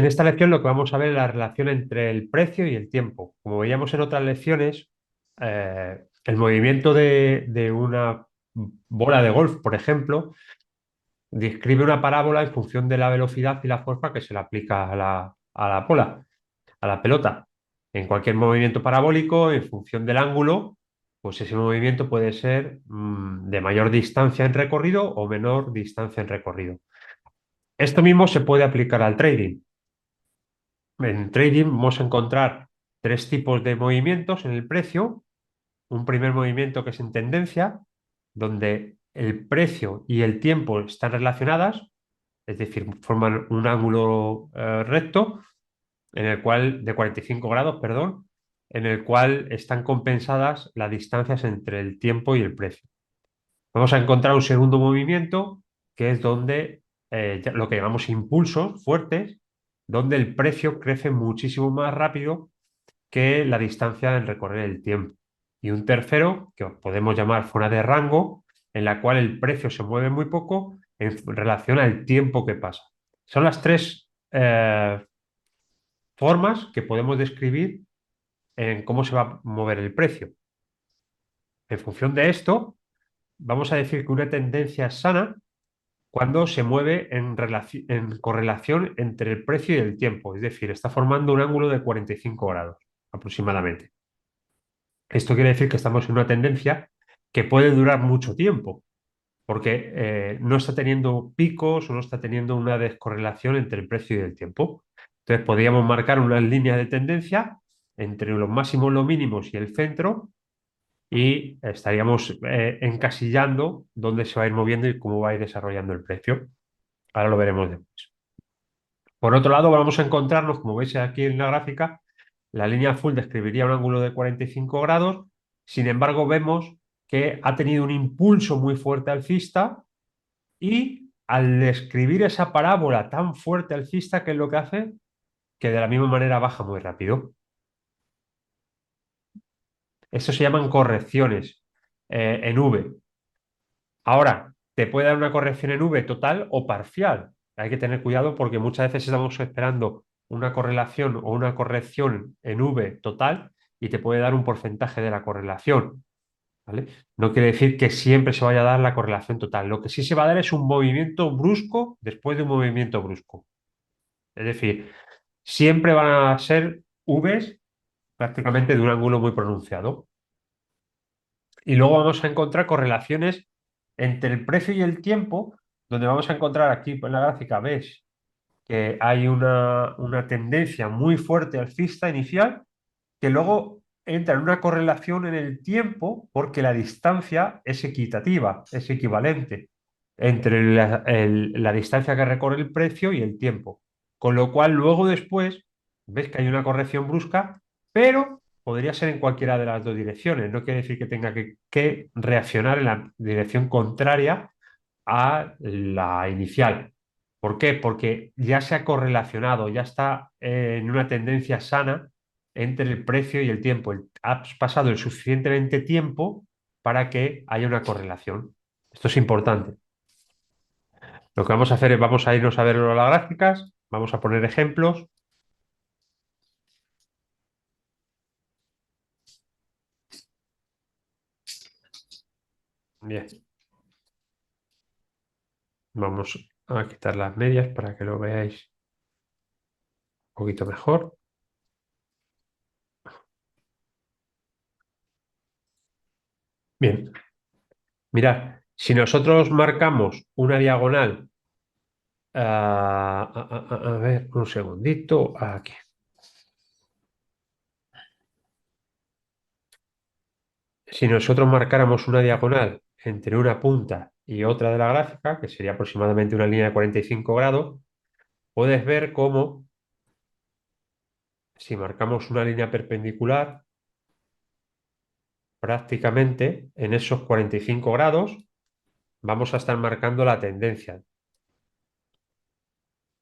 En esta lección lo que vamos a ver es la relación entre el precio y el tiempo. Como veíamos en otras lecciones, el movimiento de una bola de golf, por ejemplo, describe una parábola en función de la velocidad y la fuerza que se le aplica a la bola, a la pelota. En cualquier movimiento parabólico, en función del ángulo, pues ese movimiento puede ser de mayor distancia en recorrido o menor distancia en recorrido. Esto mismo se puede aplicar al trading. En trading vamos a encontrar tres tipos de movimientos en el precio. Un primer movimiento que es en tendencia, donde el precio y el tiempo están relacionadas, es decir, forman un ángulo recto en el cual, de 45 grados, perdón, en el cual están compensadas las distancias entre el tiempo y el precio. Vamos a encontrar un segundo movimiento que es donde lo que llamamos impulsos fuertes, donde el precio crece muchísimo más rápido que la distancia en recorrer el tiempo. Y un tercero, que podemos llamar fuera de rango, en la cual el precio se mueve muy poco en relación al tiempo que pasa. Son las tres formas que podemos describir en cómo se va a mover el precio. En función de esto, vamos a decir que una tendencia es sana cuando se mueve en correlación entre el precio y el tiempo, es decir, está formando un ángulo de 45 grados aproximadamente. Esto quiere decir que estamos en una tendencia que puede durar mucho tiempo, porque no está teniendo picos o no está teniendo una descorrelación entre el precio y el tiempo. Entonces, podríamos marcar unas líneas de tendencia entre los máximos, los mínimos y el centro y estaríamos encasillando dónde se va a ir moviendo y cómo va a ir desarrollando el precio. Ahora lo veremos después. Por otro lado, vamos a encontrarnos, como veis aquí en la gráfica, la línea azul describiría un ángulo de 45 grados, sin embargo vemos que ha tenido un impulso muy fuerte alcista y al describir esa parábola tan fuerte alcista, ¿qué es lo que hace? Que de la misma manera baja muy rápido. Eso se llaman correcciones en V. Ahora, te puede dar una corrección en V total o parcial. Hay que tener cuidado porque muchas veces estamos esperando una correlación o una corrección en V total y te puede dar un porcentaje de la correlación, ¿vale? No quiere decir que siempre se vaya a dar la correlación total. Lo que sí se va a dar es un movimiento brusco después de un movimiento brusco. Es decir, siempre van a ser Vs prácticamente de un ángulo muy pronunciado. Y luego vamos a encontrar correlaciones entre el precio y el tiempo, donde vamos a encontrar aquí en la gráfica, ves que hay una tendencia muy fuerte alcista inicial, que luego entra en una correlación en el tiempo porque la distancia es equitativa, es equivalente entre la distancia que recorre el precio y el tiempo. Con lo cual, luego después, ves que hay una corrección brusca, pero podría ser en cualquiera de las dos direcciones. No quiere decir que tenga que reaccionar en la dirección contraria a la inicial. ¿Por qué? Porque ya se ha correlacionado, ya está en una tendencia sana entre el precio y el tiempo. Ha pasado el suficientemente tiempo para que haya una correlación. Esto es importante. Lo que vamos a hacer es vamos a irnos a ver las gráficas, vamos a poner ejemplos. Bien, vamos a quitar las medias para que lo veáis un poquito mejor. Bien, mirad, si nosotros marcamos una diagonal, a ver, un segundito, aquí. Si nosotros marcáramos una diagonal entre una punta y otra de la gráfica, que sería aproximadamente una línea de 45 grados, puedes ver cómo si marcamos una línea perpendicular, prácticamente en esos 45 grados vamos a estar marcando la tendencia.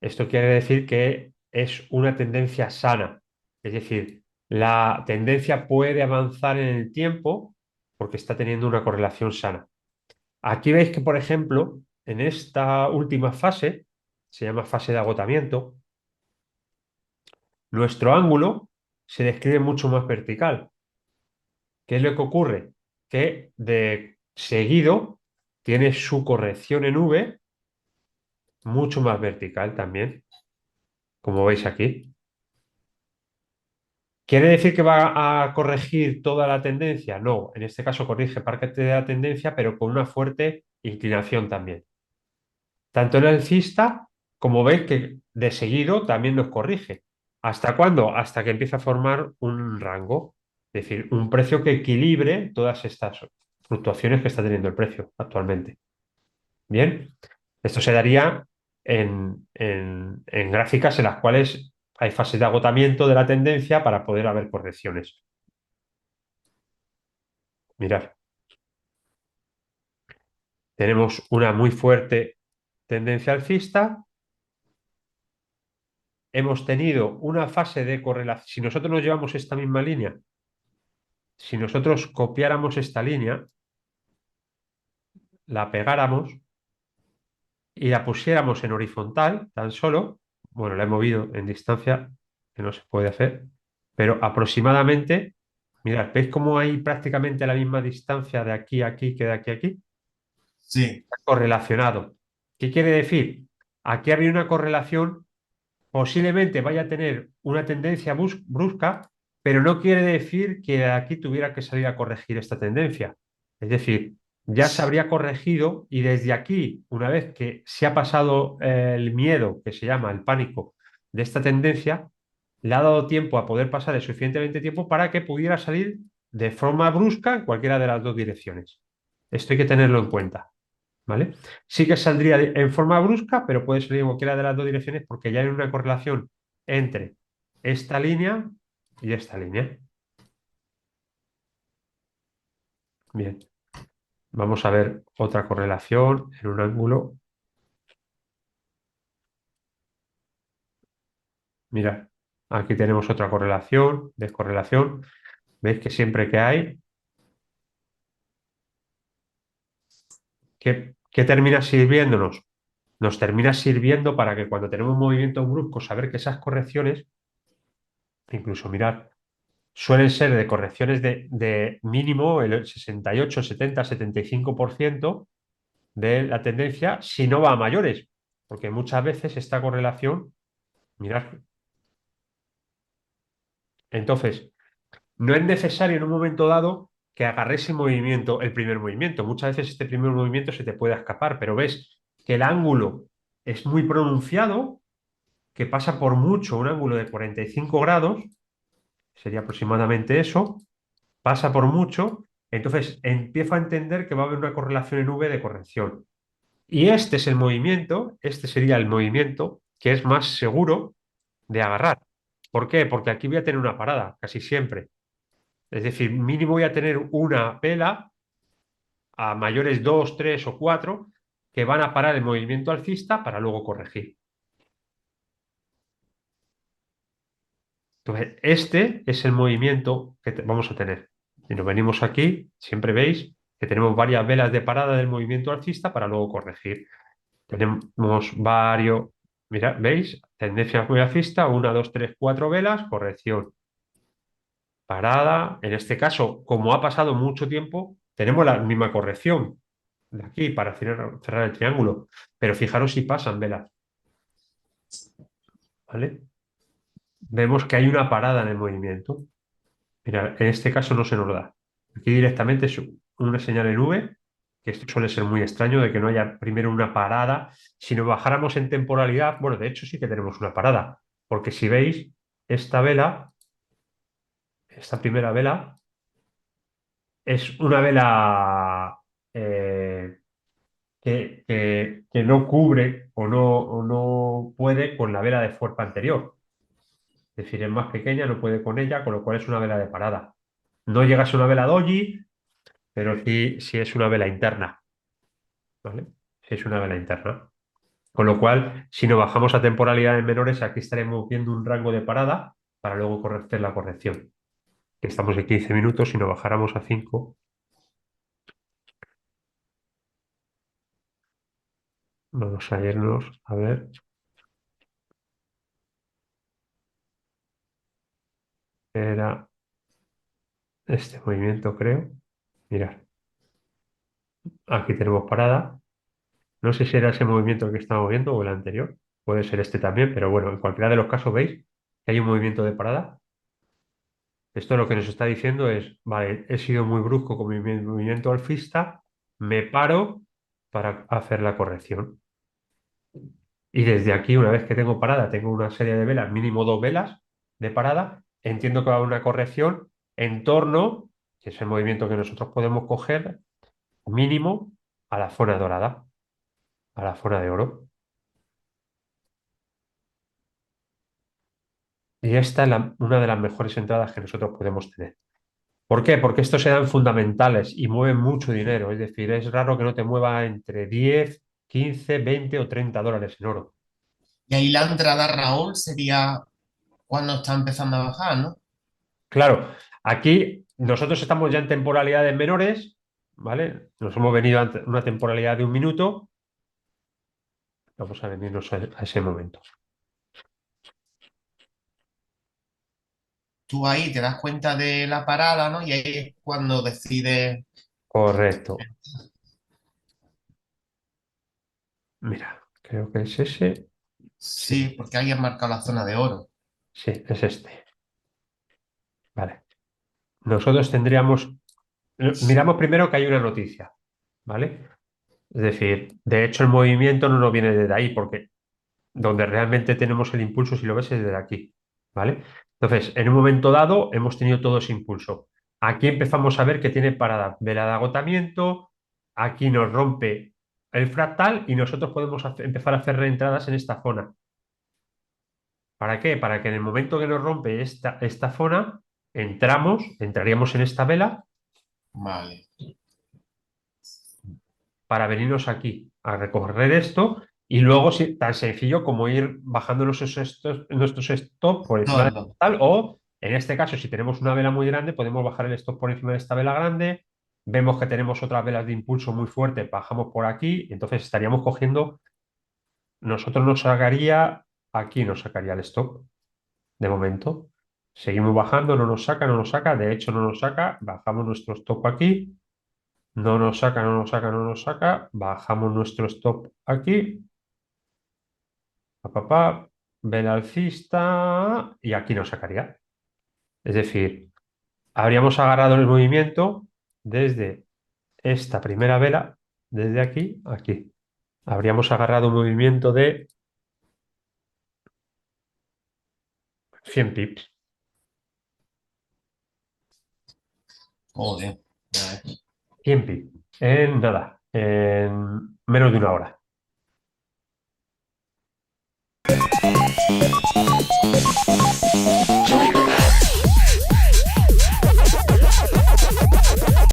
Esto quiere decir que es una tendencia sana, es decir, la tendencia puede avanzar en el tiempo porque está teniendo una correlación sana. Aquí veis que, por ejemplo, en esta última fase, se llama fase de agotamiento, nuestro ángulo se describe mucho más vertical. ¿Qué es lo que ocurre? Que de seguido tiene su corrección en V mucho más vertical también, como veis aquí. ¿Quiere decir que va a corregir toda la tendencia? No, en este caso corrige parte de la tendencia, pero con una fuerte inclinación también. Tanto el alcista, como veis que de seguido también nos corrige. ¿Hasta cuándo? Hasta que empieza a formar un rango, es decir, un precio que equilibre todas estas fluctuaciones que está teniendo el precio actualmente. Bien, esto se daría en gráficas en las cuales hay fases de agotamiento de la tendencia para poder haber correcciones. Mirad, tenemos una muy fuerte tendencia alcista. Hemos tenido una fase de correlación. Si nosotros nos llevamos esta misma línea, si nosotros copiáramos esta línea, la pegáramos y la pusiéramos en horizontal, tan solo, bueno, la he movido en distancia, que no se puede hacer, pero aproximadamente, mirad, ¿veis cómo hay prácticamente la misma distancia de aquí a aquí que de aquí a aquí? Sí. Está correlacionado. ¿Qué quiere decir? Aquí había una correlación, posiblemente vaya a tener una tendencia brusca, pero no quiere decir que aquí tuviera que salir a corregir esta tendencia. Es decir, ya se habría corregido y desde aquí, una vez que se ha pasado el miedo, que se llama el pánico, de esta tendencia, le ha dado tiempo a poder pasar el suficientemente tiempo para que pudiera salir de forma brusca en cualquiera de las dos direcciones. Esto hay que tenerlo en cuenta. ¿Vale? Sí que saldría en forma brusca, pero puede salir en cualquiera de las dos direcciones porque ya hay una correlación entre esta línea y esta línea. Bien, vamos a ver otra correlación en un ángulo. Mira, aquí tenemos otra correlación, descorrelación. ¿Veis que siempre que hay, qué termina sirviéndonos? Nos termina sirviendo para que cuando tenemos movimientos bruscos, saber que esas correcciones, incluso mirar, suelen ser de correcciones de mínimo el 68, 70, 75% de la tendencia, si no va a mayores, porque muchas veces esta correlación, mirad, entonces, no es necesario en un momento dado que agarre ese movimiento, el primer movimiento. Muchas veces este primer movimiento se te puede escapar, pero ves que el ángulo es muy pronunciado, que pasa por mucho un ángulo de 45 grados, sería aproximadamente eso, pasa por mucho, entonces empiezo a entender que va a haber una correlación en V de corrección. Y este es el movimiento, este sería el movimiento que es más seguro de agarrar. ¿Por qué? Porque aquí voy a tener una parada, casi siempre. Es decir, mínimo voy a tener una vela a mayores 2, 3 o 4 que van a parar el movimiento alcista para luego corregir. Entonces, este es el movimiento que vamos a tener. Si nos venimos aquí, siempre veis que tenemos varias velas de parada del movimiento alcista para luego corregir. Tenemos varios, mira, ¿veis? Tendencia muy alcista, una, dos, tres, cuatro velas, corrección, parada. En este caso, como ha pasado mucho tiempo, tenemos la misma corrección de aquí para cerrar el triángulo. Pero fijaros si pasan velas, ¿vale? Vemos que hay una parada en el movimiento. Mira, en este caso no se nos da. Aquí directamente es una señal en V, que esto suele ser muy extraño de que no haya primero una parada. Si nos bajáramos en temporalidad, bueno, de hecho sí que tenemos una parada, porque si veis, esta vela, esta primera vela, es una vela que no cubre o no puede con la vela de fuerza anterior. Es decir, es más pequeña, no puede con ella, con lo cual es una vela de parada. No llega a ser una vela doji, pero sí es una vela interna, ¿vale? Sí es una vela interna. Con lo cual, si nos bajamos a temporalidades menores, aquí estaremos viendo un rango de parada para luego corregir la corrección. Que estamos en 15 minutos, si nos bajáramos a 5, vamos a irnos a ver. Era este movimiento, creo. Mirad, aquí tenemos parada. No sé si era ese movimiento el que estamos viendo o el anterior. Puede ser este también, pero bueno, en cualquiera de los casos veis que hay un movimiento de parada. Esto lo que nos está diciendo es, vale, he sido muy brusco con mi movimiento alcista, me paro para hacer la corrección. Y desde aquí, una vez que tengo parada, tengo una serie de velas, mínimo 2 velas de parada, entiendo que va a haber una corrección en torno, que es el movimiento que nosotros podemos coger, mínimo a la zona dorada, a la zona de oro. Y esta es una de las mejores entradas que nosotros podemos tener. ¿Por qué? Porque estos se dan fundamentales y mueven mucho dinero. Es decir, es raro que no te mueva entre 10, 15, 20 o 30 dólares en oro. Y ahí la entrada, Raúl, sería cuando está empezando a bajar, ¿no? Claro, aquí nosotros estamos ya en temporalidades menores, ¿vale? Nos hemos venido a una temporalidad de 1 minuto. Vamos a venirnos a ese momento. Tú ahí te das cuenta de la parada, ¿no? Y ahí es cuando decides, Correcto. Mira, creo que es ese. sí, Sí, porque ahí has marcado la zona de oro. sí, es este. Vale. Nosotros tendríamos. Miramos primero que hay una noticia, ¿vale? Es decir, de hecho el movimiento no nos viene desde ahí, porque donde realmente tenemos el impulso, si lo ves, es desde aquí, ¿vale? Entonces, en un momento dado hemos tenido todo ese impulso. Aquí empezamos a ver que tiene parada, vela de agotamiento, aquí nos rompe el fractal y nosotros podemos empezar a hacer reentradas en esta zona. ¿Para qué? Para que en el momento que nos rompe esta zona, entraríamos en esta vela Vale. para venirnos aquí a recorrer esto y luego tan sencillo como ir bajando nuestros stop por encima de Todo. tal o en este caso si tenemos una vela muy grande podemos bajar el stop por encima de esta vela grande, vemos que tenemos otras velas de impulso muy fuerte, bajamos por aquí y entonces estaríamos cogiendo, nosotros nos sacaría, aquí nos sacaría el stop de momento. Seguimos bajando, no nos saca, de hecho no nos saca, bajamos nuestro stop aquí. No nos saca, no nos saca, no nos saca. Bajamos nuestro stop aquí. Vela alcista y aquí nos sacaría. Es decir, habríamos agarrado el movimiento desde esta primera vela, desde aquí a aquí. Habríamos agarrado un movimiento de 100 pips. Joder. Ya ves. 100 pips. En nada, en menos de una hora.